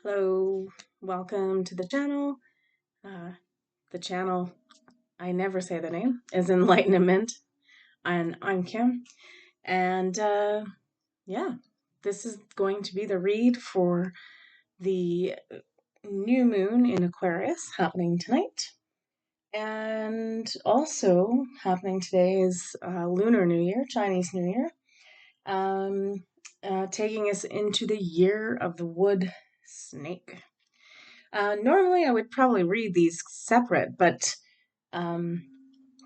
Hello, welcome to the channel. Uh, the channel, I never say the name, is Enlightenment, and I'm Kim. And yeah, this is going to be the read for the new moon in Aquarius happening tonight. And also happening today is Lunar New Year, Chinese New Year, um, taking us into the year of the wood snake. Normally, I would probably read these separate, but um,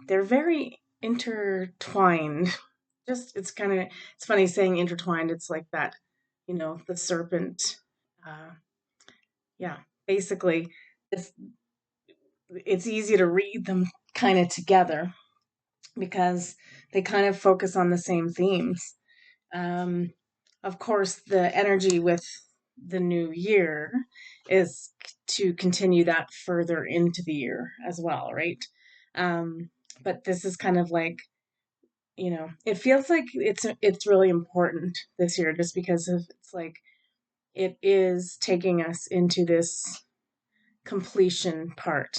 they're very intertwined. It's funny saying intertwined. It's like that, the serpent. Uh, yeah, basically, it's it's easy to read them kind of together because they kind of focus on the same themes. Um, of course, the energy with the new year is to continue that further into the year as well, right? Um, but this is kind of like, it feels like it's really important this year just because of it's like it is taking us into this completion part.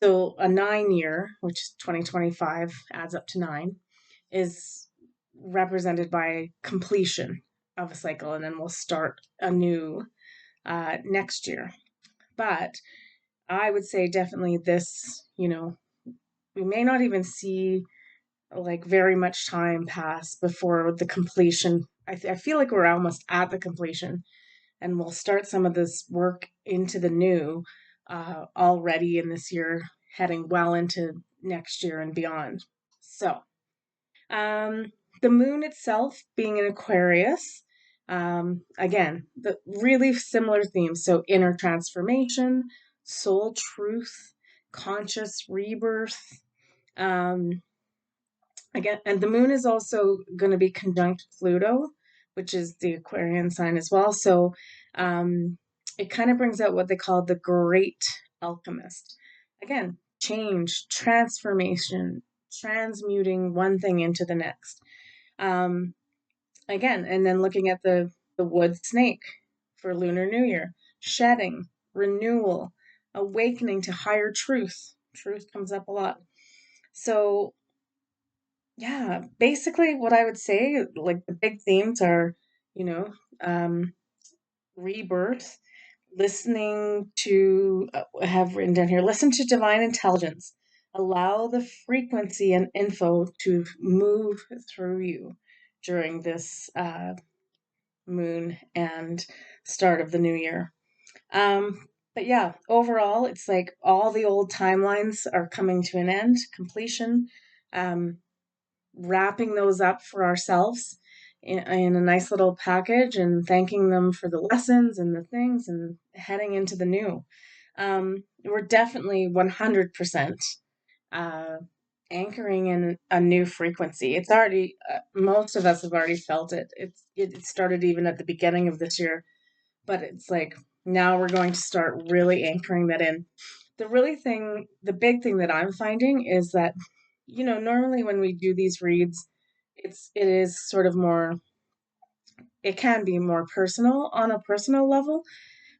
So a 9 year, which is 2025, adds up to nine, is represented by completion of a cycle, and then we'll start anew next year. But I would say definitely this, we may not even see like very much time pass before the completion. I feel like we're almost at the completion, and we'll start some of this work into the new already in this year, heading well into next year and beyond. So, um, the moon itself being in Aquarius, again, the really similar themes. So, inner transformation, soul truth, conscious rebirth. Um, Again, and the moon is also going to be conjunct Pluto, which is the Aquarian sign as well. So it kind of brings out what they call the great alchemist. Again, change, transformation, transmuting one thing into the next. Um, Again, and then looking at the wood snake for Lunar New Year, shedding, renewal, awakening to higher truth. Truth comes up a lot. So yeah, basically what I would say, like the big themes are, you know, um, rebirth, listening to, I have written down here, listen to divine intelligence, allow the frequency and info to move through you during this moon and start of the new year. But yeah, overall, it's like all the old timelines are coming to an end, completion. Um, Wrapping those up for ourselves in a nice little package and thanking them for the lessons and the things and heading into the new. We're definitely 100% uh, anchoring in a new frequency. It's already, most of us have already felt it. It started even at the beginning of this year, but it's like now we're going to start really anchoring that in. The big thing that I'm finding is that, normally when we do these reads, it is sort of more, it can be more personal on a personal level,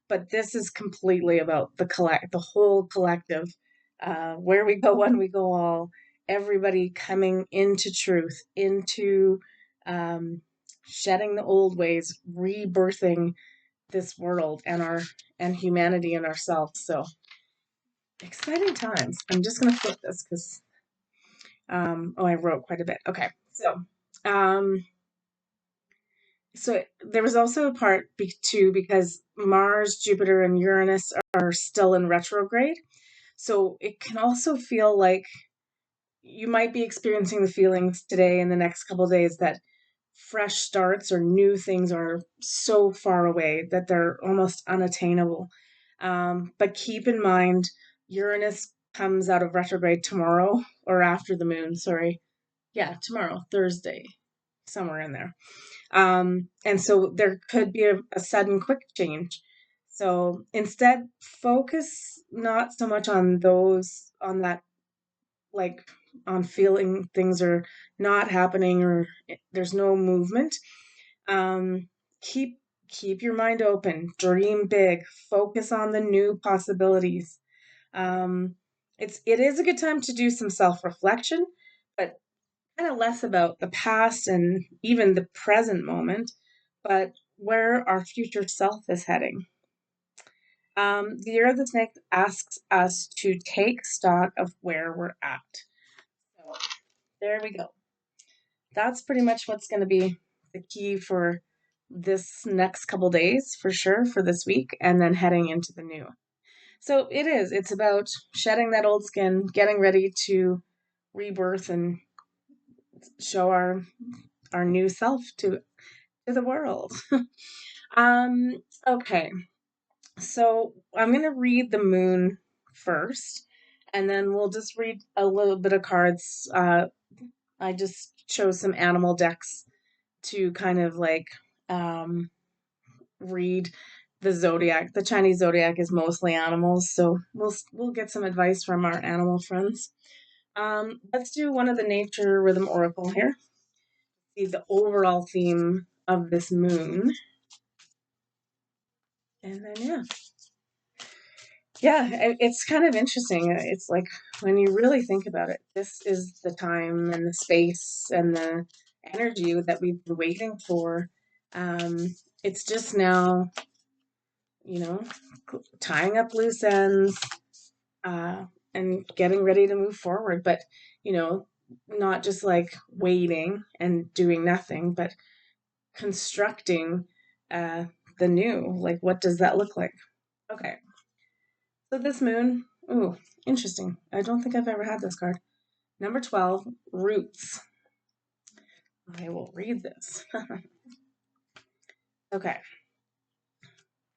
but this is completely about the whole collective, where we go, when we go all, everybody coming into truth, into um, shedding the old ways, rebirthing this world and humanity and ourselves. So exciting times. I'm just gonna flip this because I wrote quite a bit. Okay, um, so there was also a part too because Mars, Jupiter, and Uranus are still in retrograde. So it can also feel like you might be experiencing the feelings today in the next couple of days that fresh starts or new things are so far away that they're almost unattainable. But keep in mind, Uranus comes out of retrograde tomorrow or after the moon, sorry. Yeah, tomorrow, Thursday, somewhere in there. And so there could be a sudden quick change. So instead, focus not so much on on that, like on feeling things are not happening or there's no movement. Um, keep keep your mind open, dream big, focus on the new possibilities. Um, it is a good time to do some self-reflection, but kind of less about the past and even the present moment, but where our future self is heading. The Year of the Snake asks us to take stock of where we're at. So there we go. That's pretty much what's going to be the key for this next couple days, for sure, for this week, and then heading into the new. So it's about shedding that old skin, getting ready to rebirth and show our new self to the world. Okay. So I'm going to read the moon first, and then we'll just read a little bit of cards. I just chose some animal decks to kind of like um, read the zodiac. The Chinese zodiac is mostly animals, so we'll get some advice from our animal friends. Let's do one of the nature rhythm oracle here. See the overall theme of this moon, and then yeah, it's kind of interesting. It's like when you really think about it, this is the time and the space and the energy that we've been waiting for. It's just now, you know, tying up loose ends, uh, and getting ready to move forward. But, you know, not just like waiting and doing nothing, but constructing uh, the new. Like, what does that look like? Okay. So this moon, ooh, interesting. I don't think I've ever had this card. Number 12, roots. I will read this. Okay.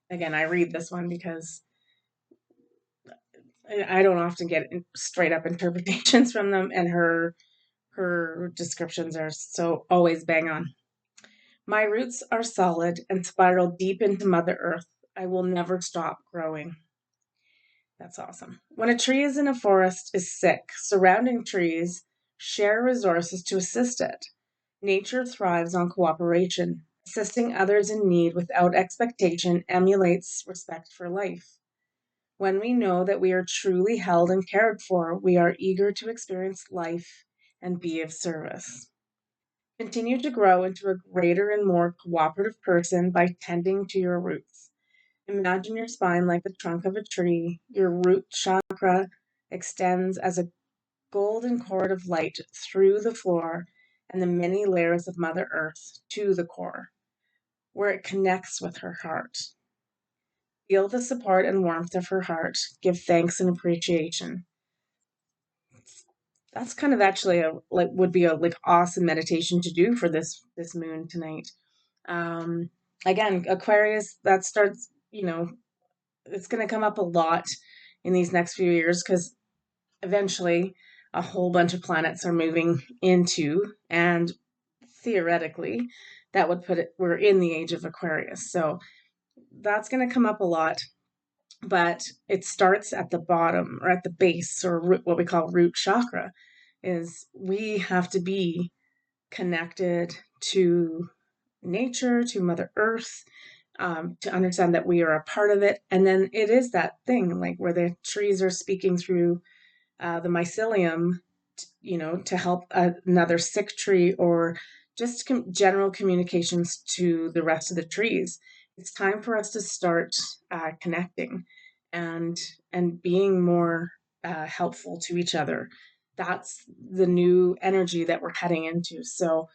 Again, I read this one because I don't often get straight up interpretations from them, and her descriptions are so always bang on. My roots are solid and spiral deep into Mother Earth. I will never stop growing. That's awesome. When a tree is in a forest is sick, surrounding trees share resources to assist it. Nature thrives on cooperation. Assisting others in need without expectation emulates respect for life. When we know that we are truly held and cared for, we are eager to experience life and be of service. Continue to grow into a greater and more cooperative person by tending to your roots. Imagine your spine like the trunk of a tree. Your root chakra extends as a golden cord of light through the floor and the many layers of Mother Earth to the core, where it connects with her heart. Feel the support and warmth of her heart. Give thanks and appreciation. That's kind of actually a like would be a like awesome meditation to do for this moon tonight. Um, Again, Aquarius, that starts, it's going to come up a lot in these next few years because eventually a whole bunch of planets are moving into, and theoretically, that would put it, we're in the age of Aquarius. So that's going to come up a lot, but it starts at the bottom or at the base or what we call root chakra is we have to be connected to nature, to Mother Earth, to understand that we are a part of it. And then it is that thing like where the trees are speaking through the mycelium, to help another sick tree or just general communications to the rest of the trees. It's time for us to start connecting and being more helpful to each other. That's the new energy that we're heading into. So,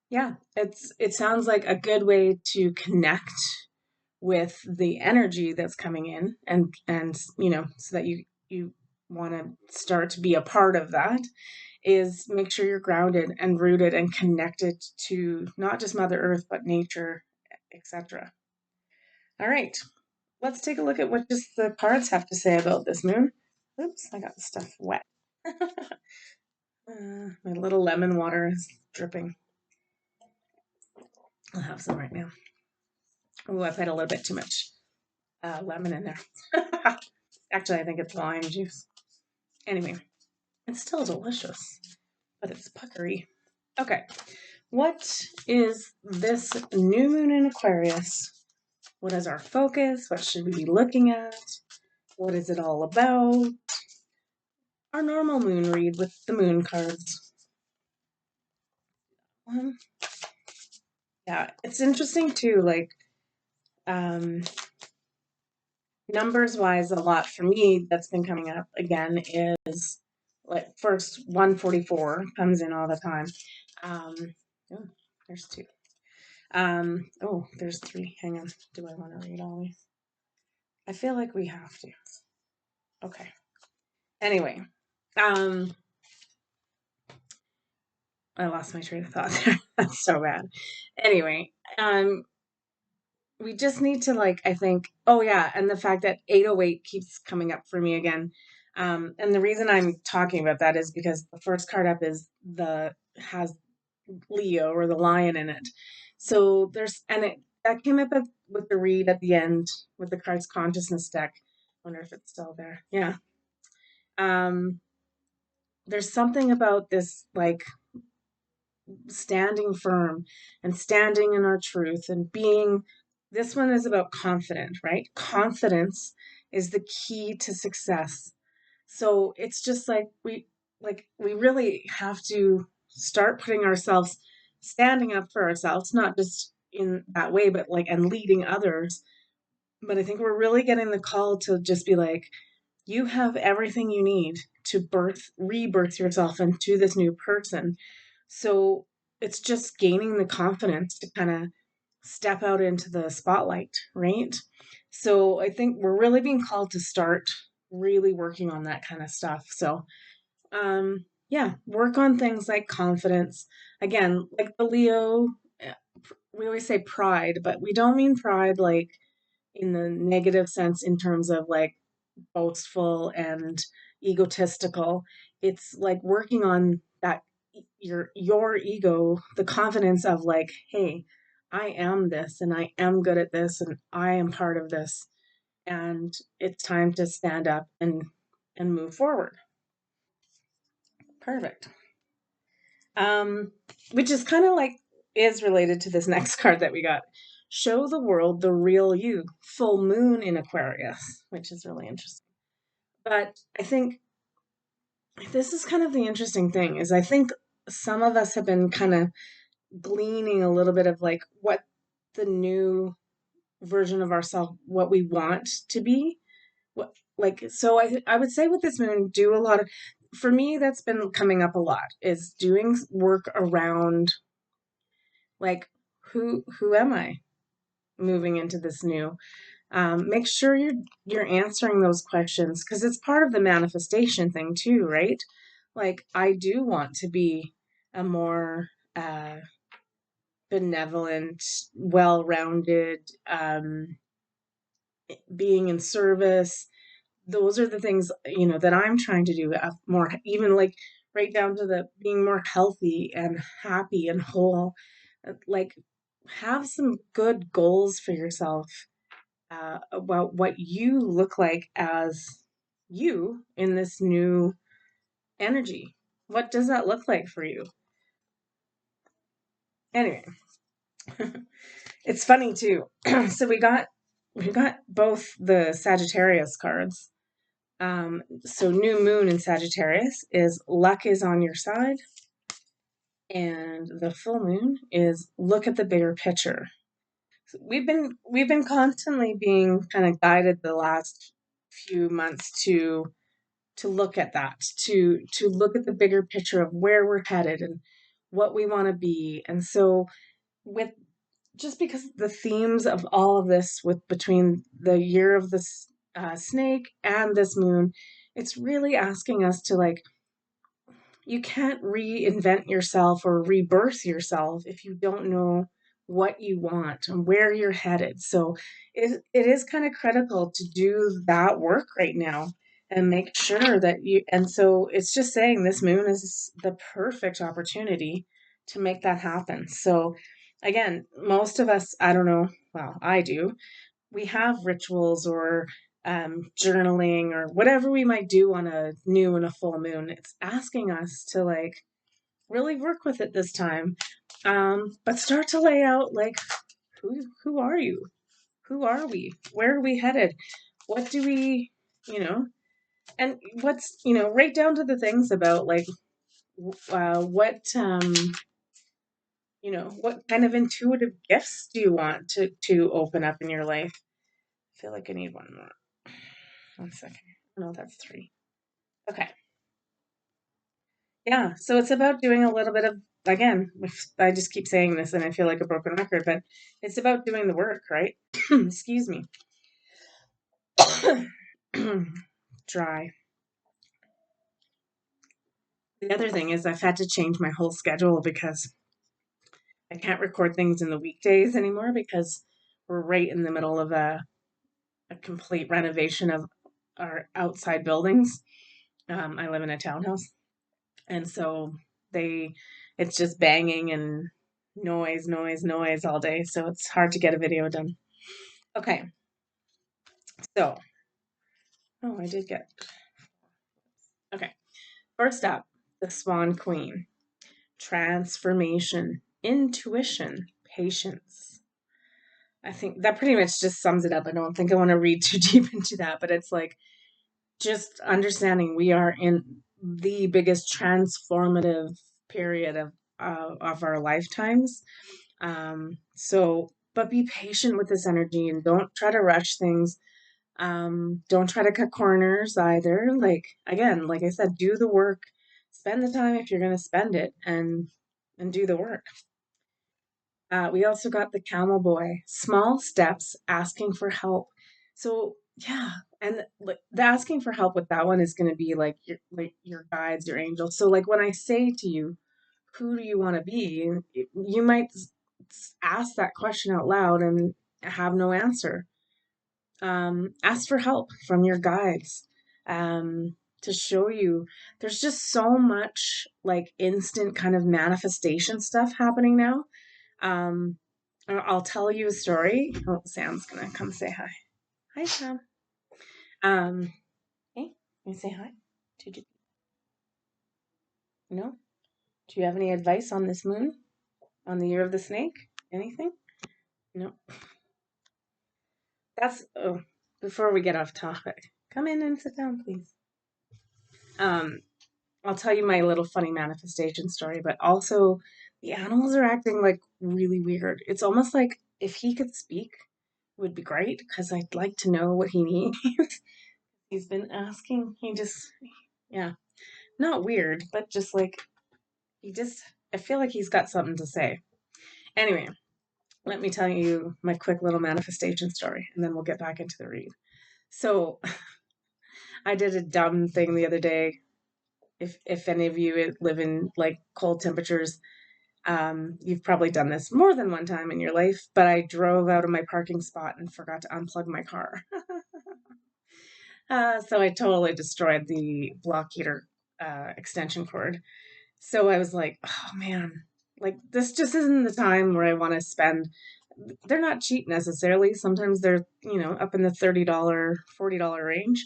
yeah, it sounds like a good way to connect with the energy that's coming in, and so that you want to start to be a part of that, is make sure you're grounded and rooted and connected to not just Mother Earth but nature, etc. All right, let's take a look at what just the cards have to say about this moon. Oops, I got the stuff wet. My little lemon water is dripping. I'll have some right now. Oh, I've had a little bit too much lemon in there. Actually, I think it's lime juice. Anyway, it's still delicious, but it's puckery. Okay, what is this new moon in Aquarius What is our focus? What should we be looking at? What is it all about? Our normal moon read with the moon cards. Yeah, it's interesting too, like numbers wise, a lot for me that's been coming up again is like first 144 comes in all the time. Um, oh, there's two. Oh, there's three. Hang on. Do I want to read all these? I feel like we have to. Okay. Anyway, I lost my train of thought there. That's so bad. Anyway, we just need to like, I think, oh yeah, and the fact that 808 keeps coming up for me again. And the reason I'm talking about that is because the first card up is has Leo or the lion in it. So that came up with the read at the end with the cards consciousness deck. Wonder if it's still there. Yeah. Um, there's something about this like standing firm and standing in our truth and being, this one is about confident, right? Confidence is the key to success. So it's just like we really have to start putting ourselves, standing up for ourselves, not just in that way, but like and leading others. But I think we're really getting the call to just be like, you have everything you need to rebirth yourself into this new person. So it's just gaining the confidence to kind of step out into the spotlight, right? So I think we're really being called to start really working on that kind of stuff. So yeah, work on things like confidence. Again, like the Leo, we always say pride, but we don't mean pride like in the negative sense in terms of like boastful and egotistical. It's like working on that your ego, the confidence of like, hey, I am this and I am good at this and I am part of this and it's time to stand up and move forward. Perfect. Um which is kind of like is related to this next card that we got. Show the world the real you. Full moon in Aquarius, which is really interesting. But I think this is kind of the interesting thing is I think some of us have been kind of gleaning a little bit of like what the new version of ourselves, what we want to be. What like so I would say with this moon, do a lot of, for me that's been coming up a lot is doing work around like who am I moving into this new. Make sure you're answering those questions because it's part of the manifestation thing too, right? Like I do want to be a more benevolent, well-rounded, being in service. Those are the things that I'm trying to do more, even like right down to the being more healthy and happy and whole. Like have some good goals for yourself about what you look like as you in this new energy. What does that look like for you? Anyway, it's funny too. So we got both the Sagittarius cards. So new moon in Sagittarius is luck is on your side, and the full moon is look at the bigger picture. So we've been constantly being kind of guided the last few months to look at that, to look at the bigger picture of where we're headed and what we want to be. And so with just because the themes of all of this with between the year of the snake and this moon, it's really asking us to like, you can't reinvent yourself or rebirth yourself if you don't know what you want and where you're headed. So it is kind of critical to do that work right now and make sure that and so it's just saying this moon is the perfect opportunity to make that happen. So again, most of us, I don't know, well, I do, we have rituals or journaling or whatever we might do on a new and a full moon. It's asking us to like really work with it this time, but start to lay out like who are you? Who are we? Where are we headed? What do we, you know, and what's, right down to the things about like what kind of intuitive gifts do you want to open up in your life? I feel like I need one more. 1 second. No, that's 3. Okay. Yeah, so it's about doing a little bit of, again, I just keep saying this and I feel like a broken record, but it's about doing the work, right? Excuse me. Dry. The other thing is I've had to change my whole schedule because I can't record things in the weekdays anymore because we're right in the middle of a complete renovation of our outside buildings. I live in a townhouse, and so it's just banging and noise, noise, noise all day. So it's hard to get a video done. Okay, so I did get. Okay, first up, the Swan Queen: transformation, intuition, patience. I think that pretty much just sums it up. I don't think I want to read too deep into that, but it's like just understanding we are in the biggest transformative period of our lifetimes. But be patient with this energy and don't try to rush things. Don't try to cut corners either. Like again, like I said, do the work. Spend the time if you're going to spend it, and do the work. We also got the Camel Boy, small steps, asking for help. So yeah, and like the asking for help with that one is going to be like your guides, your angels. So like when I say to you, who do you want to be? You might ask that question out loud and have no answer. Ask for help from your guides, to show you. There's just so much like instant kind of manifestation stuff happening now. um, I'll tell you a story. Oh, Sam's gonna come say hi. Hi, Sam. Hey, can you say hi? Did you? No? Do you have any advice on this moon? On the year of the snake? Anything? No. Oh, before we get off topic, come in and sit down, please. Um, I'll tell you my little funny manifestation story, but also the animals are acting like really weird. It's almost like if he could speak, would be great because I'd like to know what he needs. He's been asking. Yeah, not weird, but just like, I feel like he's got something to say. Anyway, let me tell you my quick little manifestation story, and then we'll get back into the read. So, I did a dumb thing the other day. If any of you live in like cold temperatures, you've probably done this more than one time in your life, but I drove out of my parking spot and forgot to unplug my car. So I totally destroyed the block heater extension cord. So I was like, oh man, like this just isn't the time where I want to spend. They're not cheap necessarily. Sometimes they're, up in the $30, $40 range.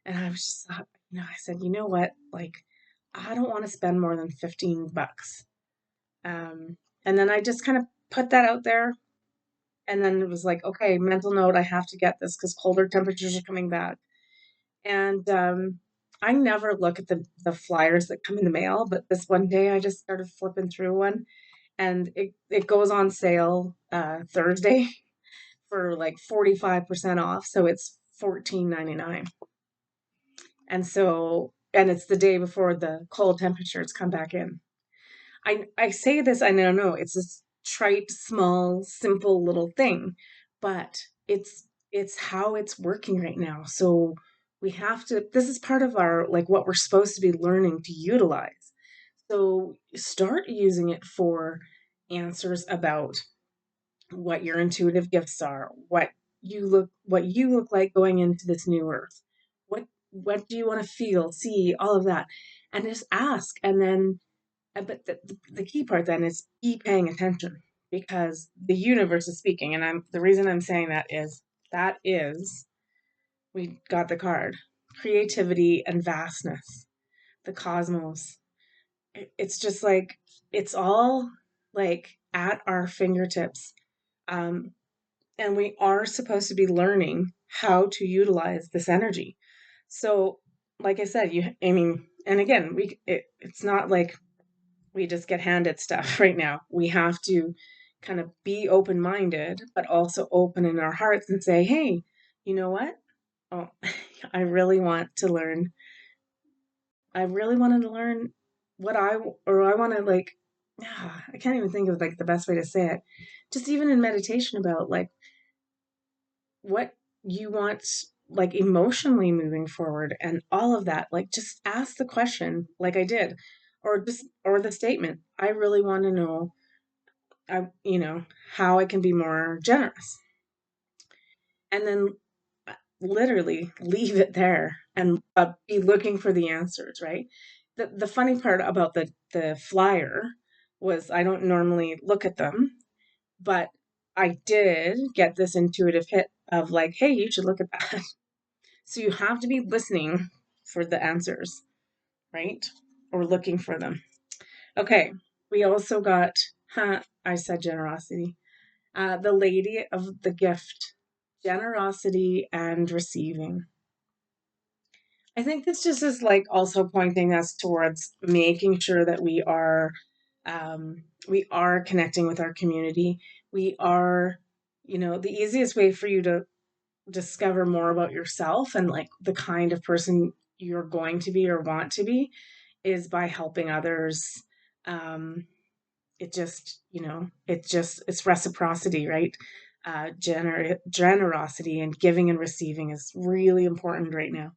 And I was just thought, I said, you know what? Like, I don't want to spend more than $15. Um, and then I just kind of put that out there. And then it was like, okay, mental note, I have to get this because colder temperatures are coming back. And I never look at the flyers that come in the mail, but this one day I just started flipping through one, and it goes on sale Thursday for like 45% off, so it's $14.99. And it's the day before the cold temperatures come back in. I say this, I don't know, it's this trite, small, simple little thing, but it's how it's working right now. So we have to, this is part of our, like what we're supposed to be learning to utilize. So start using it for answers about what your intuitive gifts are, what you look like going into this new earth. What do you want to feel, see, all of that. And just ask, and then but the key part then is be paying attention because the universe is speaking. And the reason I'm saying that is we got the card creativity and vastness, the cosmos. It's just like it's all like at our fingertips. Um, And we are supposed to be learning how to utilize this energy. So, like I said, I mean, and again, it's not like we just get handed stuff right now. We have to kind of be open minded, but also open in our hearts and say, hey, you know what? Oh, I really want to learn. I really wanted to learn or I want to like, I can't even think of like the best way to say it. Just even in meditation about like what you want, like emotionally moving forward and all of that. Like just ask the question like I did, or the statement. I really want to know, you know, how I can be more generous. And then literally leave it there and be looking for the answers, right? The funny part about the flyer was I don't normally look at them, but I did get this intuitive hit of like, hey, you should look at that. So you have to be listening for the answers, right? Or looking for them. Okay, we also got, I said generosity. The lady of the gift, generosity and receiving. I think this just is like also pointing us towards making sure that we are connecting with our community. We are, you know, the easiest way for you to discover more about yourself and like the kind of person you're going to be or want to be is by helping others. It just, you know, it's reciprocity, right? Generosity and giving and receiving is really important right now.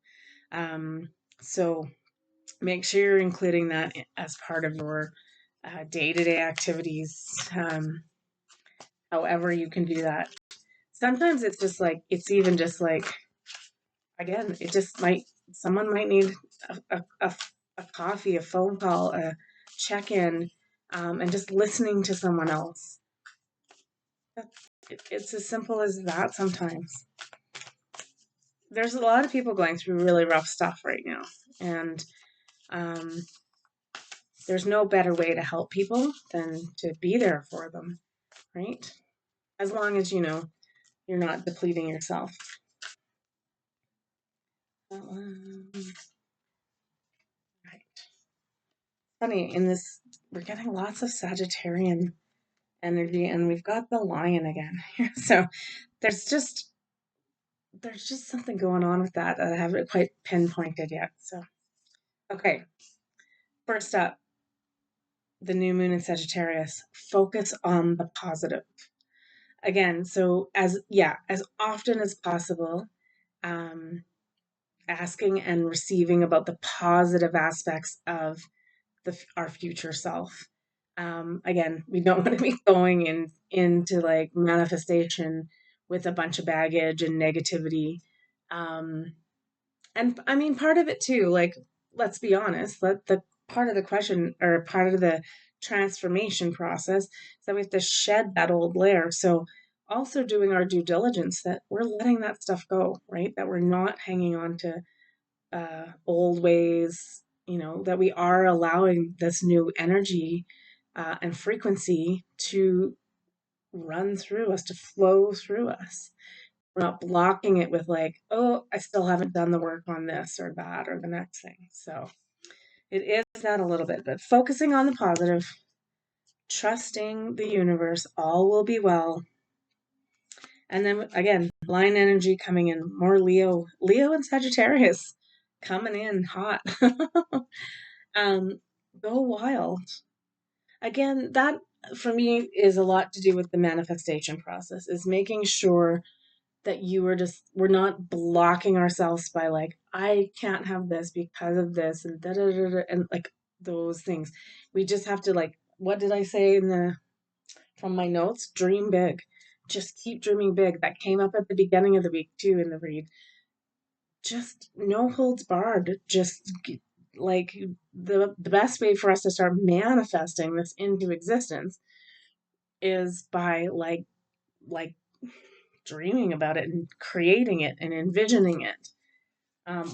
Um, so make sure you're including that as part of your day-to-day activities, however you can do that. Sometimes it's just like, it's even just like, again, it just might, someone might need a coffee, a phone call, a check-in, and just listening to someone else. It's as simple as that sometimes. There's a lot of people going through really rough stuff right now. And um, there's no better way to help people than to be there for them, right? As long as you know you're not depleting yourself. Right. Funny, in this, we're getting lots of Sagittarian energy, and we've got the lion again here. So there's just there's just something going on with that I haven't quite pinpointed yet. So okay, first up, the new moon in Sagittarius. Focus on the positive. Again, so as often as possible, um, asking and receiving about the positive aspects of our future self. Again, we don't want to be going into like manifestation with a bunch of baggage and negativity. Um, and I mean, part of it too, like, let's be honest, the part of the question or part of the transformation process is that we have to shed that old layer. So also doing our due diligence that we're letting that stuff go, right? That we're not hanging on to old ways, you know, that we are allowing this new energy and frequency to run through us, to flow through us. We're not blocking it with like, oh, I still haven't done the work on this or that or the next thing. So it is that a little bit, but focusing on the positive, trusting the universe, all will be well. And then again, line energy coming in, more Leo and Sagittarius coming in hot. Go wild. Again, that for me is a lot to do with the manifestation process, is making sure that we're not blocking ourselves by like, I can't have this because of this and da da da da and like those things. We just have to like, what did I say from my notes? Dream big. Just keep dreaming big. That came up at the beginning of the week too in the read. Just no holds barred. Just like the best way for us to start manifesting this into existence is by like dreaming about it and creating it and envisioning it,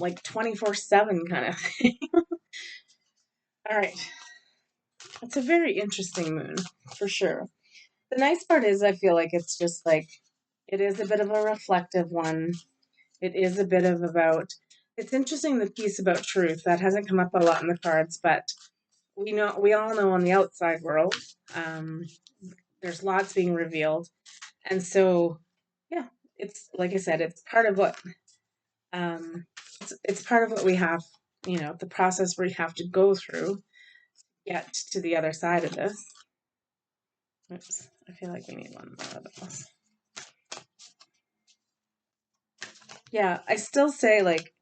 like 24/7 kind of thing. All right, it's a very interesting moon for sure. The nice part is I feel like it's just like It is a bit of a reflective one. It is a bit of about, it's interesting, the piece about truth that hasn't come up a lot in the cards, but we all know in the outside world, um, there's lots being revealed. And so, yeah, it's like I said, it's part of what, um, it's part of what we have, the process we have to go through, get to the other side of this. Oops, I feel like we need one more of those. Yeah, I still say like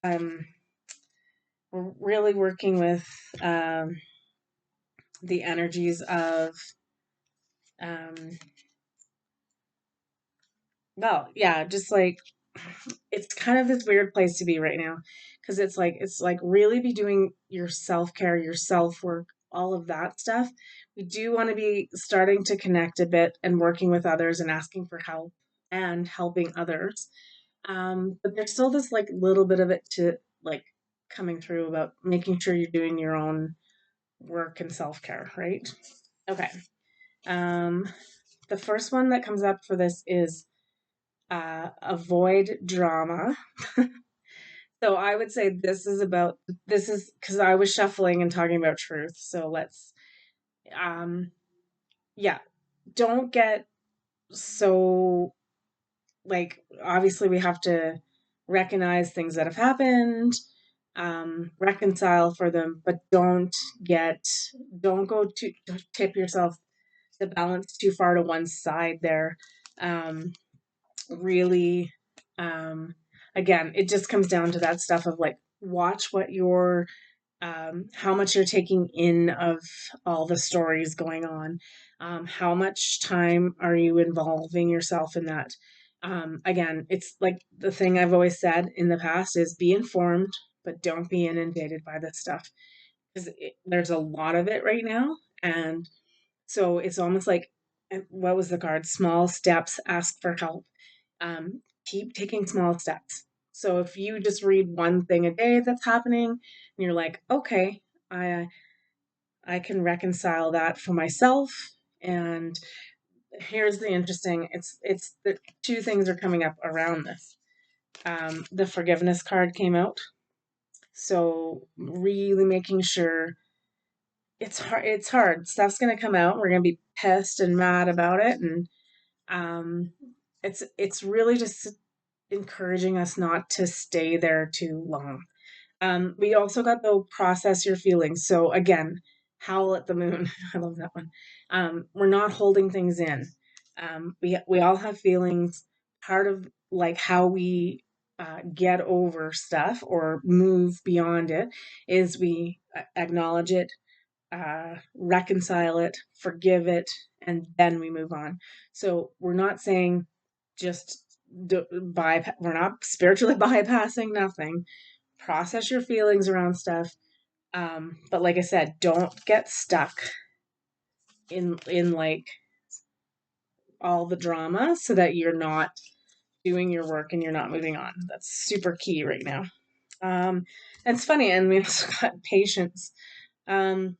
we're really working with um, the energies of um, well, yeah, just like it's kind of this weird place to be right now because it's like really be doing your self-care, your self-work, all of that stuff. We do want to be starting to connect a bit and working with others and asking for help and helping others. But there's still this like little bit of it to like coming through about making sure you're doing your own work and self-care, right? Okay. Um, the first one that comes up for this is avoid drama. So I would say this is because I was shuffling and talking about truth. So um, yeah, don't get so like, obviously we have to recognize things that have happened, reconcile for them, but don't go to tip yourself the balance too far to one side there. Um, really, um, again, it just comes down to that stuff of like, watch what you're how much you're taking in of all the stories going on. How much time are you involving yourself in that? Again, it's like the thing I've always said in the past is be informed, but don't be inundated by this stuff because there's a lot of it right now. And so it's almost like, what was the card? Small steps, ask for help. Keep taking small steps. So if you just read one thing a day that's happening, and you're like, okay, I I can reconcile that for myself. And here's the interesting. It's the two things are coming up around this. The forgiveness card came out, so really making sure it's hard. It's hard. Stuff's gonna come out. We're gonna be pissed and mad about it, and um, it's really just encouraging us not to stay there too long. We also got the process your feelings. So again, howl at the moon. I love that one. We're not holding things in. We all have feelings. Part of like how we get over stuff or move beyond it is we acknowledge it, reconcile it, forgive it, and then we move on. So we're not saying just we're not spiritually bypassing nothing. Process your feelings around stuff. But like I said, don't get stuck in like all the drama so that you're not doing your work and you're not moving on. That's super key right now. And it's funny, and we also got patience. Um,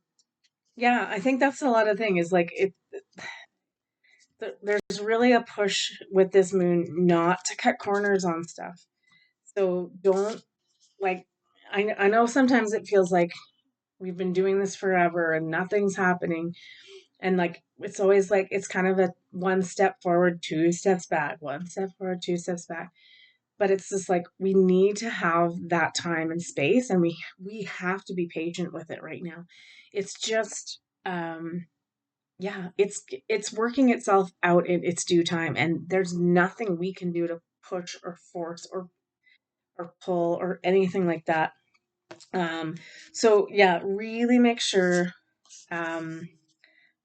yeah, I think that's a lot of thing is like there's really a push with this moon not to cut corners on stuff. So don't like I know sometimes it feels like we've been doing this forever and nothing's happening. And like it's always like it's kind of a one step forward, two steps back, one step forward, two steps back. But it's just like we need to have that time and space, and we have to be patient with it right now. It's just yeah, it's working itself out in its due time, and there's nothing we can do to push or force or pull or anything like that. Um, so yeah, really make sure um,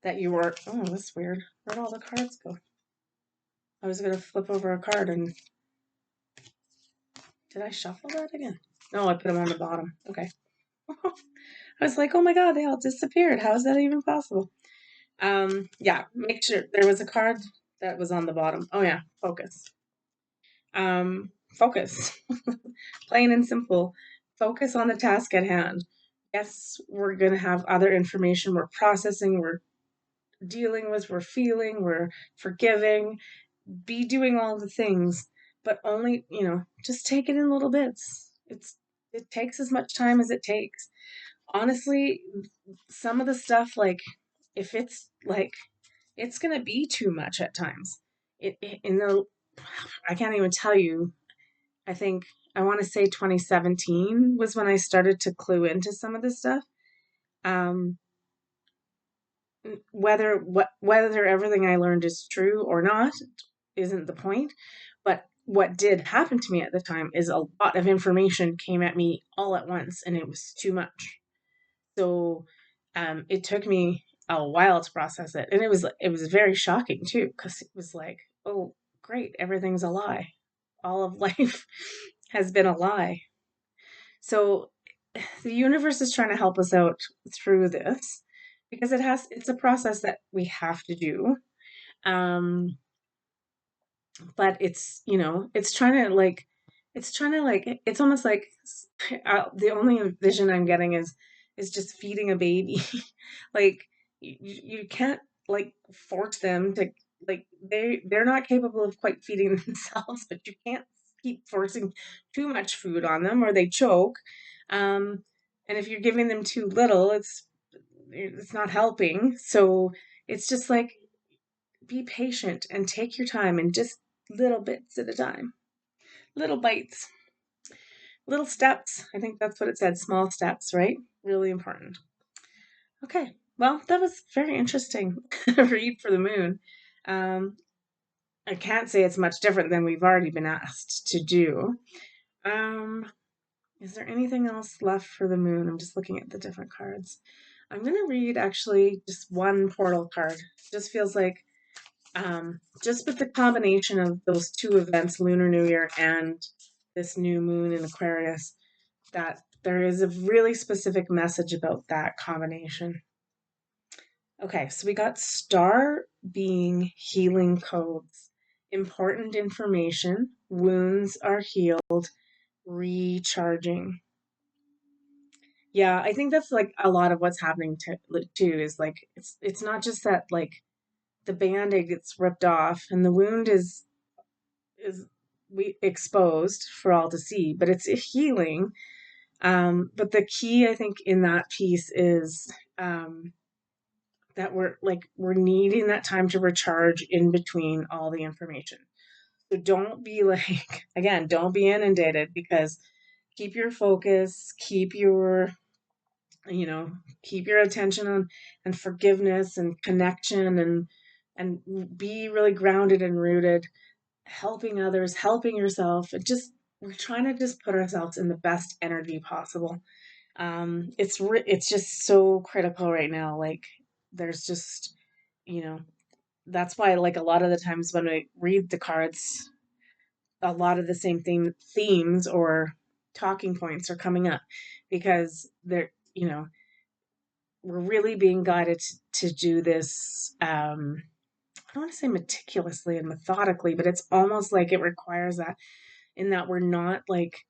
that you are. Oh, that's weird. Where'd all the cards go? I was gonna flip over a card, and did I shuffle that again? No, I put them on the bottom. Okay. I was like, oh my god, they all disappeared. How is that even possible? Yeah, make sure there was a card that was on the bottom. Oh yeah, focus. Focus. Plain and simple. Focus on the task at hand. Yes, we're gonna have other information we're processing, we're dealing with, we're feeling, we're forgiving. be doing all the things, but only, just take it in little bits. It takes as much time as it takes. Honestly, some of the stuff, like, if it's like, it's going to be too much at times. In the, I can't even tell you. I think I want to say 2017 was when I started to clue into some of this stuff. Um, whether everything I learned is true or not isn't the point. But what did happen to me at the time is a lot of information came at me all at once, and it was too much. So it took me a while to process it, and it was very shocking too, because it was like, oh, great, everything's a lie. All of life has been a lie. So the universe is trying to help us out through this because it's a process that we have to do. Um, but it's almost like the only vision I'm getting is just feeding a baby. Like you can't like force them to, like, they're not capable of quite feeding themselves, but you can't keep forcing too much food on them or they choke. Um, and if you're giving them too little, it's not helping. So it's just like, be patient and take your time and just little bits at a time, little bites, little steps. I think that's what it said, small steps, right? Really important. Okay, well, that was very interesting read for the moon. Um, I can't say it's much different than we've already been asked to do. Um, is there anything else left for the moon? I'm just looking at the different cards. I'm going to read actually just one portal card. Just feels like, just with the combination of those two events, Lunar New Year and this new moon in Aquarius, that there is a really specific message about that combination. Okay, so we got star being healing codes, important information, wounds are healed, recharging. Yeah, I think that's like a lot of what's happening too, is like it's not just that, like, the band-aid gets ripped off and the wound is we exposed for all to see, but it's a healing. But the key, I think, in that piece is, that we're needing that time to recharge in between all the information. So don't be like, again, don't be inundated, because keep your focus, you know, keep your attention on and forgiveness and connection, and be really grounded and rooted, helping others, helping yourself. We're trying to just put ourselves in the best energy possible. It's just so critical right now. Like, there's just, you know, that's why, like, a lot of the times when I read the cards, a lot of the same themes or talking points are coming up, because we're really being guided to do this. I don't want to say meticulously and methodically, but it's almost like it requires that, in that we're not like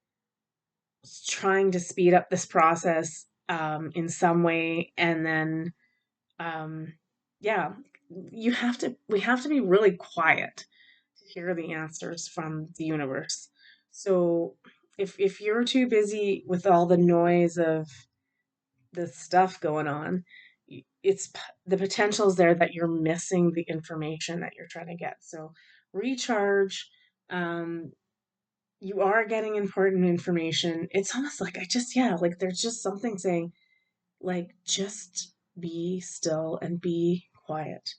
trying to speed up this process in some way, and then um, yeah, we have to be really quiet to hear the answers from the universe. So if you're too busy with all the noise of the stuff going on, it's the potential is there that you're missing the information that you're trying to get. So recharge. Um, you are getting important information. It's almost like, like, there's just something saying, like, just be still and be quiet,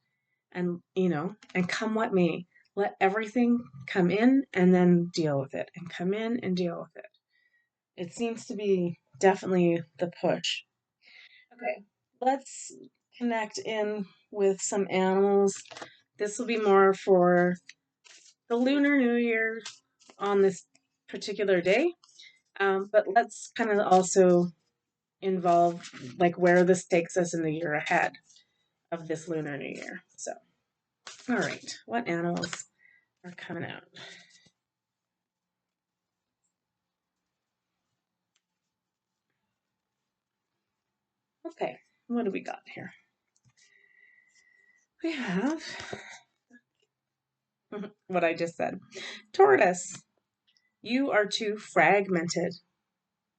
and and come what may, let everything come in and then deal with it, and come in and deal with it. It seems to be definitely the push. Okay, let's connect in with some animals. This will be more for the Lunar New Year on this particular day. But let's kind of also involve, like, where this takes us in the year ahead of this Lunar New Year. So, all right, what animals are coming out? Okay, what do we got here? We have what I just said. Tortoise, you are too fragmented.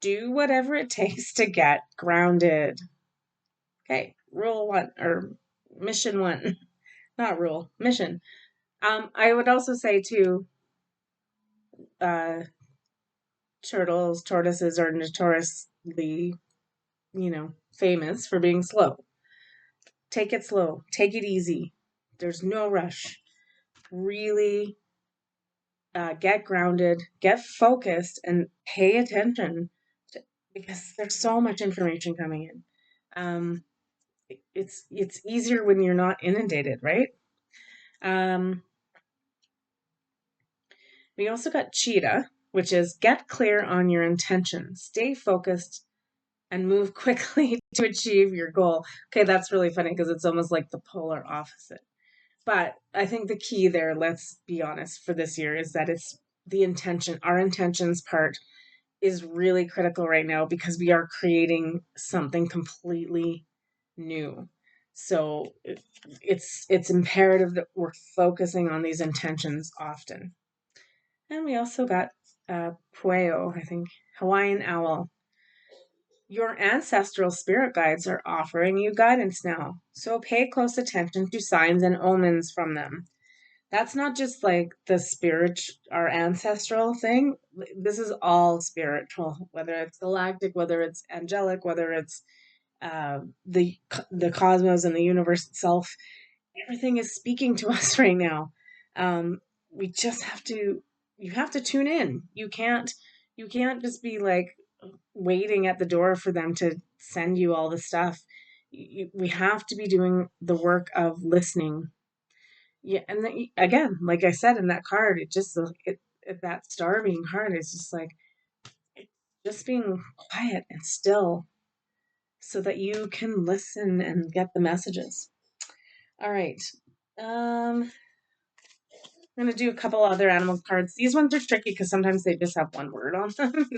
Do whatever it takes to get grounded. Okay, rule one or mission one, not rule, mission. I would also say too, uh, tortoises are notoriously, famous for being slow. Take it slow, take it easy. There's no rush. Really get grounded, get focused, and pay attention because there's so much information coming in. Um, it's easier when you're not inundated, right? Um, we also got cheetah, which is get clear on your intention, stay focused, and move quickly to achieve your goal. Okay, that's really funny because it's almost like the polar opposite. But I think the key there, let's be honest, for this year is that it's the intention. Our intentions part is really critical right now because we are creating something completely new. So it's imperative that we're focusing on these intentions often. And we also got Pueo, I think, Hawaiian owl. Your ancestral spirit guides are offering you guidance now, so pay close attention to signs and omens from them. That's not just like the spirit, our ancestral thing. This is all spiritual, whether it's galactic, whether it's angelic, whether it's the cosmos and the universe itself. Everything is speaking to us right now. We just have to. You have to tune in. You can't. You can't just be like waiting at the door for them to send you all the stuff. We have to be doing the work of listening. Yeah, and then, again, like I said in that card, that star being hard is just like just being quiet and still so that you can listen and get the messages. All right. I'm going to do a couple other animal cards. These ones are tricky because sometimes they just have one word on them.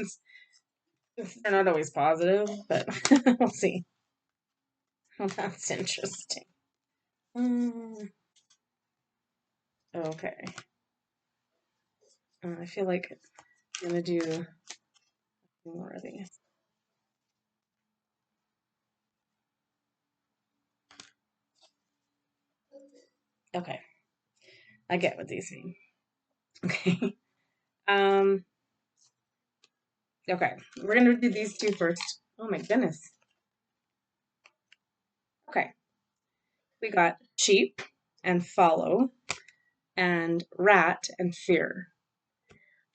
They're not always positive, but we'll see. Well, that's interesting. Okay. I feel like I'm going to do more of these. Okay. I get what these mean. Okay. Um, okay. We're going to do these two first. Oh my goodness. Okay. We got sheep and follow and rat and fear.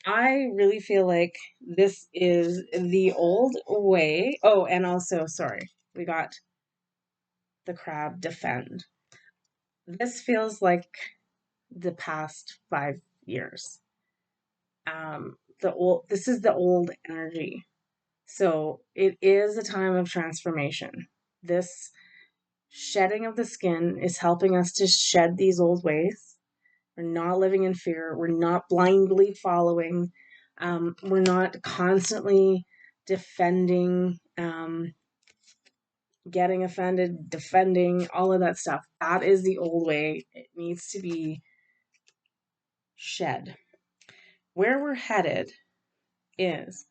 I really feel like this is the old way. Oh, and also, sorry, we got the crab defend. This feels like the past 5 years. This is the old energy. So it is a time of transformation. This shedding of the skin is helping us to shed these old ways. We're not living in fear. We're not blindly following. We're not constantly defending, getting offended, defending, all of that stuff. That is the old way. It needs to be shed. Where we're headed is,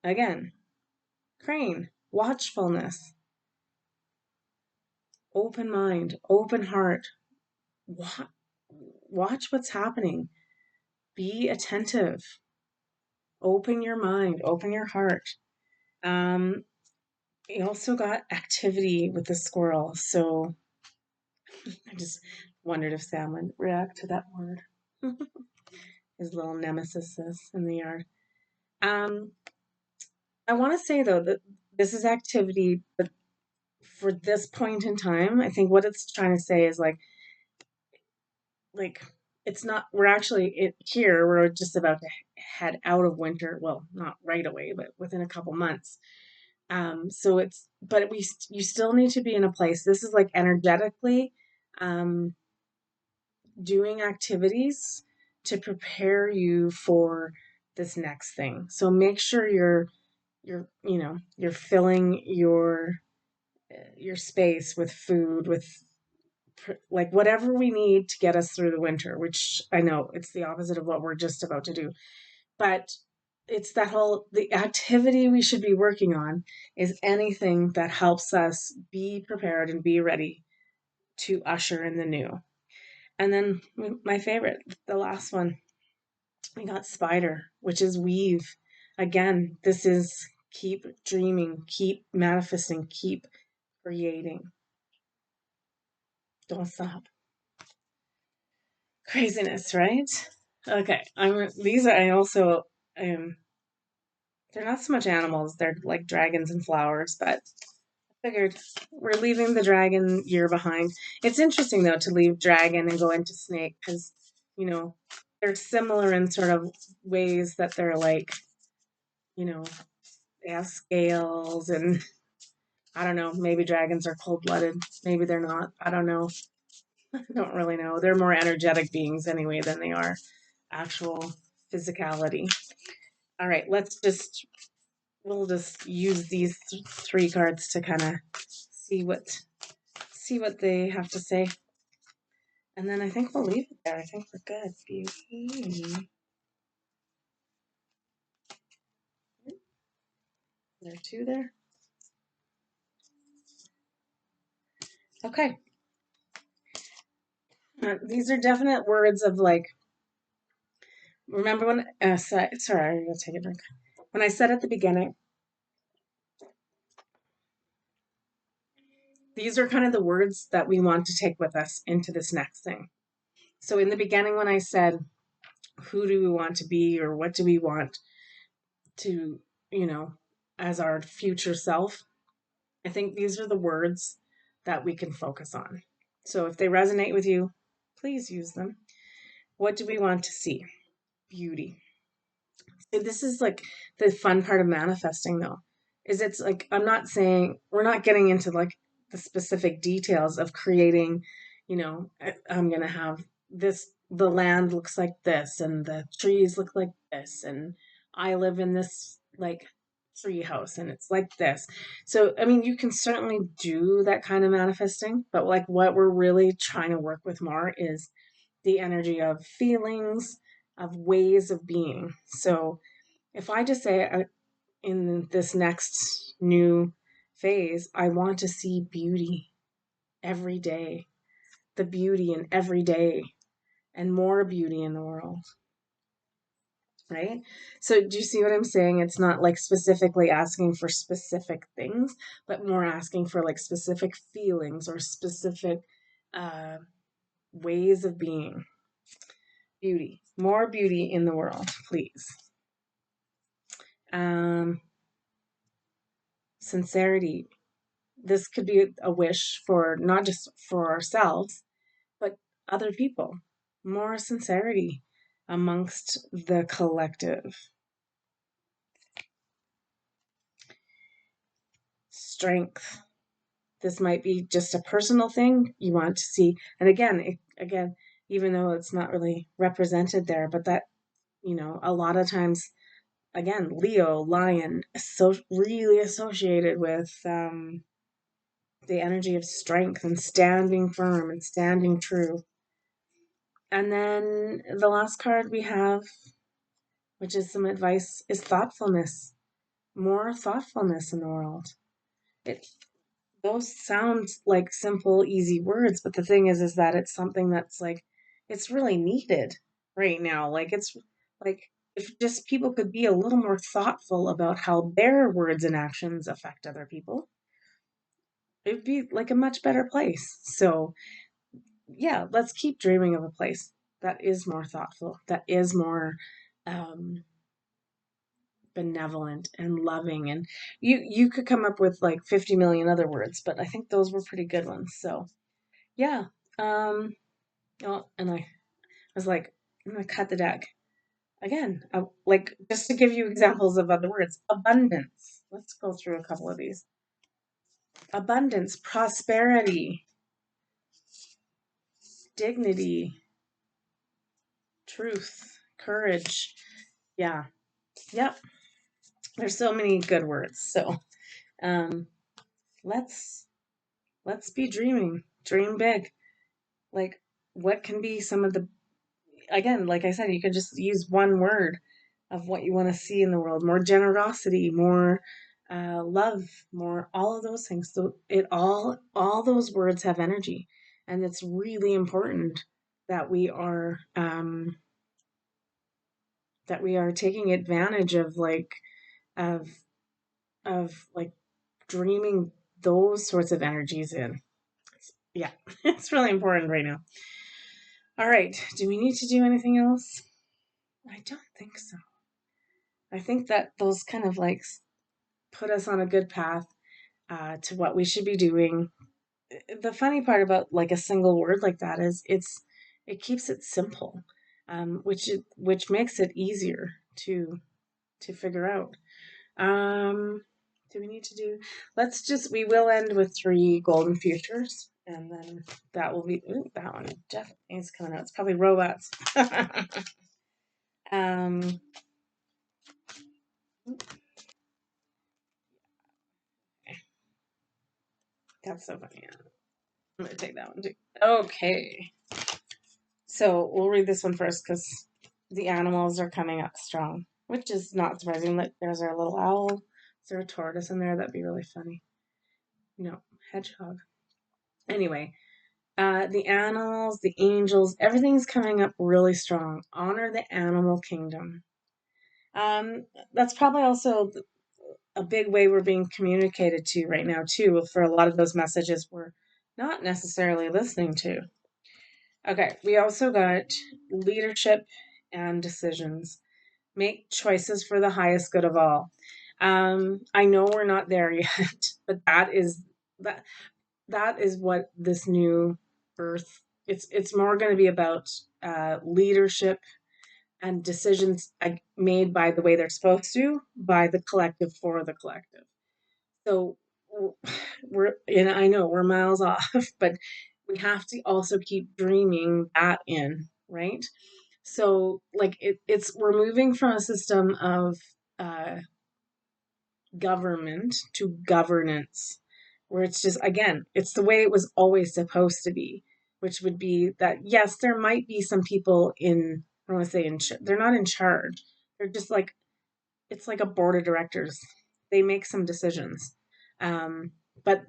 again, crane, watchfulness, open mind, open heart. Watch what's happening. Be attentive. Open your mind, open your heart. Um, you also got activity with the squirrel, so I just wondered if Sam would react to that word. His little nemesis in the yard. Um, I want to say though that this is activity, but for this point in time, I think what it's trying to say is like it's not. We're actually here. We're just about to head out of winter. Well, not right away, but within a couple months. So but you still need to be in a place. This is like energetically, um, doing activities to prepare you for this next thing. So make sure you're filling your space with food, with like whatever we need to get us through the winter, which I know it's the opposite of what we're just about to do. But it's that whole the activity we should be working on is anything that helps us be prepared and be ready to usher in the new. And then my favorite, the last one, we got spider, which is weave. Again, this is keep dreaming, keep manifesting, keep creating. Don't stop. Craziness, right? Okay, these are I also they're not so much animals, they're like dragons and flowers, but I figured we're leaving the dragon year behind. It's interesting though to leave dragon and go into snake because you know they're similar in sort of ways that they're like, you know, they have scales and I don't know, maybe dragons are cold-blooded, maybe they're not. I don't know. I don't really know. They're more energetic beings anyway than they are actual physicality. All right, we'll just use these three cards to kind of see what they have to say. And then I think we'll leave it there. I think we're good. Beauty. There are two there. Okay. These are definite words of like, remember when, sorry, I'm going to take a drink. When I said at the beginning, these are kind of the words that we want to take with us into this next thing. So in the beginning, when I said, who do we want to be or what do we want to, as our future self, I think these are the words that we can focus on. So if they resonate with you, please use them. What do we want to see? Beauty. This is like the fun part of manifesting though, is it's like I'm not saying we're not getting into like the specific details of creating, I'm gonna have this, the land looks like this and the trees look like this and I live in this like tree house and it's like this. So I mean you can certainly do that kind of manifesting, but like what we're really trying to work with more is the energy of feelings, of ways of being. So if I just say in this next new phase, I want to see beauty every day, the beauty in every day, and more beauty in the world, right? So, do you see what I'm saying? It's not like specifically asking for specific things, but more asking for like specific feelings or specific uh, ways of being. Beauty, more beauty in the world, please. Um, Sincerity. This could be a wish for not just for ourselves, but other people. More sincerity amongst the collective. Strength. This might be just a personal thing you want to see. And again, even though it's not really represented there, but that, a lot of times, again, Leo, lion, so really associated with the energy of strength and standing firm and standing true. And then the last card we have, which is some advice, is thoughtfulness. More thoughtfulness in the world. It those sound like simple, easy words, but the thing is that it's something that's like it's really needed right now. Like it's like if just people could be a little more thoughtful about how their words and actions affect other people, it'd be like a much better place. So yeah, let's keep dreaming of a place that is more thoughtful, that is more um, benevolent and loving. And you could come up with like 50 million other words, but I think those were pretty good ones. So yeah. Um, and I was like, I'm gonna cut the deck again. Like just to give you examples of other words, abundance. Let's go through a couple of these. Abundance, prosperity, dignity, truth, courage. Yeah. Yep. There's so many good words. So um let's be dreaming. Dream big. like what can be some of the, again, like I said, you could just use one word of what you want to see in the world: more generosity, more love, more, all of those things. So it all those words have energy, and it's really important that we are taking advantage of of like dreaming those sorts of energies in. Yeah, it's really important right now. All right, do we need to do anything else? I don't think so. I think that those kind of like put us on a good path to what we should be doing. The funny part about like a single word like that is it keeps it simple, which makes it easier to figure out. Um, do we need to do? We will end with 3 golden futures, and then that will be. Ooh, that one definitely is coming out. It's probably robots. um, that's so funny. I'm gonna take that one too. Okay. So we'll read this one first because the animals are coming up strong, which is not surprising. Look, there's our little owl. Is there a tortoise in there? That'd be really funny. No, hedgehog. Anyway, the animals, the angels, everything's coming up really strong. Honor the animal kingdom. That's probably also a big way we're being communicated to right now, too, for a lot of those messages we're not necessarily listening to. Okay, we also got leadership and decisions. Make choices for the highest good of all. I know we're not there yet, but that that is what this new earth. It's more going to be about leadership and decisions made by the way they're supposed to, by the collective for the collective. So we're, and I know we're miles off, but we have to also keep dreaming that in, right? So like it's we're moving from a system of uh, government to governance, where it's just, again, it's the way it was always supposed to be, which would be that yes, there might be some people in, I don't want to say they're not in charge. They're just like, it's like a board of directors. They make some decisions, um, but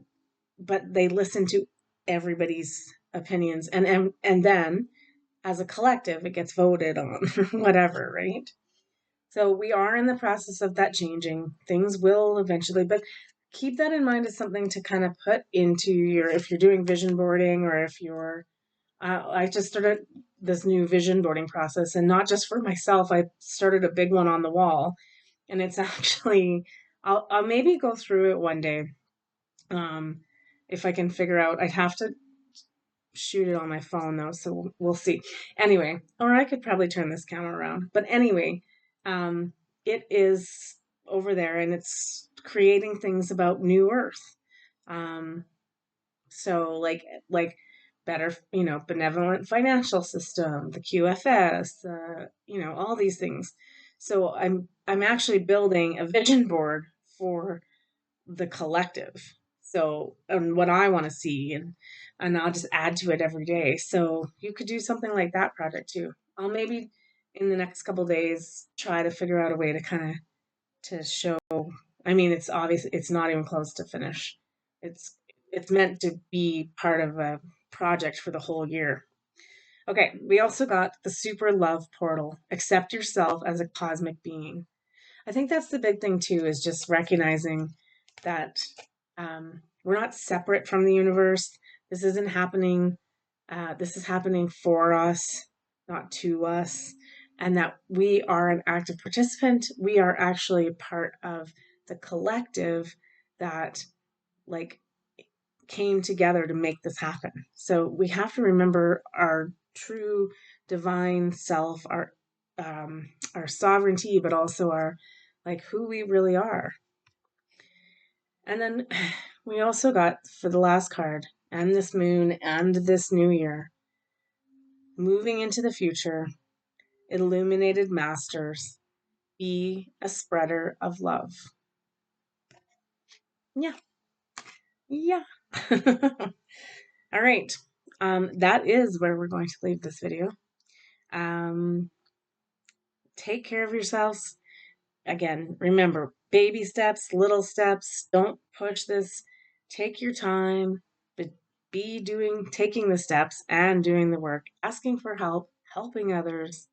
they listen to everybody's opinions, and then as a collective, it gets voted on, whatever, right? So we are in the process of that changing. Things will eventually, but keep that in mind as something to kind of put into your, if you're doing vision boarding, or if you're, I just started this new vision boarding process, and not just for myself. I started a big one on the wall, and it's actually, I'll maybe go through it one day. Um, if I can figure out, I'd have to shoot it on my phone though, so we'll see. Anyway, or I could probably turn this camera around. But anyway, um, it is over there, and it's creating things about New Earth. Um, so like better, benevolent financial system, the QFS, all these things. So I'm actually building a vision board for the collective. So, and what I want to see, and I'll just add to it every day. So you could do something like that project too. I'll maybe in the next couple days try to figure out a way to kind of to show. I mean, it's obvious it's not even close to finish. It's it's meant to be part of a project for the whole year. Okay, we also got the super love portal. Accept yourself as a cosmic being. I think that's the big thing too, is just recognizing that we're not separate from the universe. This isn't happening. This is happening for us, not to us, and that we are an active participant. We are actually part of the collective that like came together to make this happen. So we have to remember our true divine self, our sovereignty, but also our like who we really are. And then we also got for the last card, and this moon and this new year, moving into the future, illuminated masters, be a spreader of love. Yeah. Yeah. All right. that is where we're going to leave this video. Take care of yourselves. Again, remember, baby steps, little steps. Don't push this. Take your time, but taking the steps and doing the work, asking for help, helping others.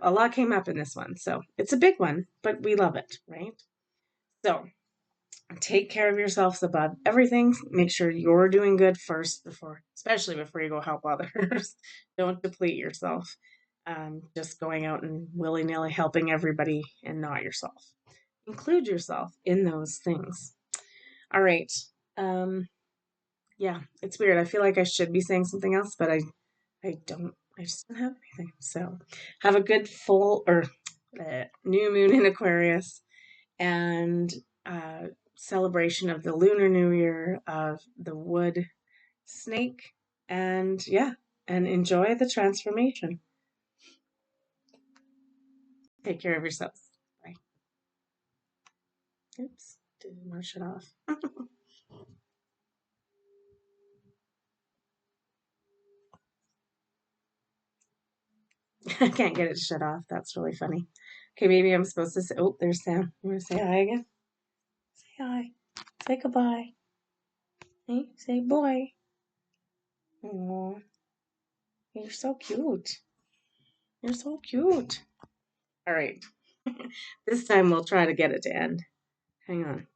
A lot came up in this one, so it's a big one, but we love it, right? So take care of yourselves above everything. Make sure you're doing good first especially before you go help others. Don't deplete yourself. Just going out and willy-nilly helping everybody and not yourself. Include yourself in those things. All right. Um, yeah, it's weird. I feel like I should be saying something else, but I don't. I just don't have anything. So have a good new moon in Aquarius and celebration of the Lunar New Year of the wood snake. And yeah, and enjoy the transformation. Take care of yourselves. Bye. Oops, didn't want to shut off. I can't get it to shut off. That's really funny. Okay, maybe I'm supposed to say, oh, there's Sam. You want to say hi again? Say hi. Say goodbye. Hey, say boy. Aww, you're so cute. You're so cute. All right. This time we'll try to get it to end. Hang on.